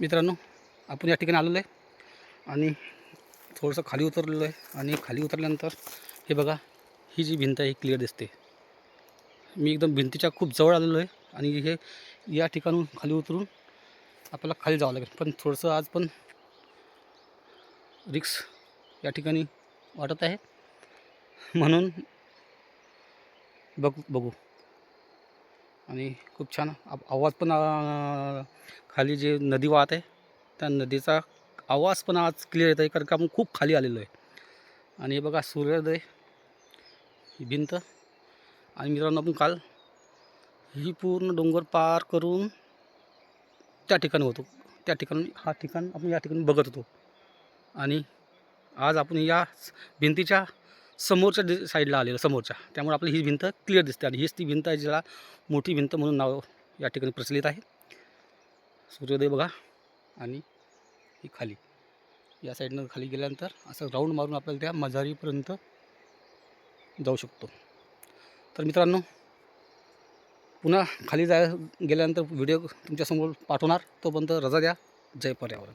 मित्रांनो, आपण या ठिकाणी आलेलो आहे आणि थोडंसं खाली उतरलेलो आहे आणि खाली उतरल्यानंतर हे बघा, ही जी भिंत आहे ही क्लिअर दिसते. मी एकदम भिंतीच्या खूप जवळ आलेलो आहे आणि हे या ठिकाणून खाली उतरून आपल्याला खाली जावं लागेल. पण थोडंसं आज पण रिक्स या ठिकाणी वाटत आहे, म्हणून बघू. आणि खूप छान आवाज पण खाली जे नदी वाहत आहे त्या नदीचा आवाज पण आज क्लिअर येत आहे, कारण का आपण खूप खाली आलेलो आहे. आणि हे बघा सूर्योदय, ही भिंत. आणि मित्रांनो, आपण काल ही पूर्ण डोंगर पार करून त्या ठिकाणी होतो. त्या ठिकाणी हा ठिकाण आपण या ठिकाणी बघत होतो. आणि आज आपण या भिंतीच्या समोरच्या साईडला आलेलो, समोरच्या. त्यामुळे आपली ही भिंत क्लिअर दिसते आणि हीच ती भिंत आहे ज्याला मोठी भिंत म्हणून नाव या ठिकाणी प्रचलित आहे. सूर्योदय बघा. आणि ही खाली या साईडनं खाली गेल्यानंतर असं राऊंड मारून आपल्याला त्या मजारीपर्यंत जाऊ शकतो. तर मित्रांनो, पुन्हा खाली गेल्यानंतर व्हिडिओ तुमच्यासमोर पाठवणार. तोपर्यंत रजा द्या. जय पर्यावरण.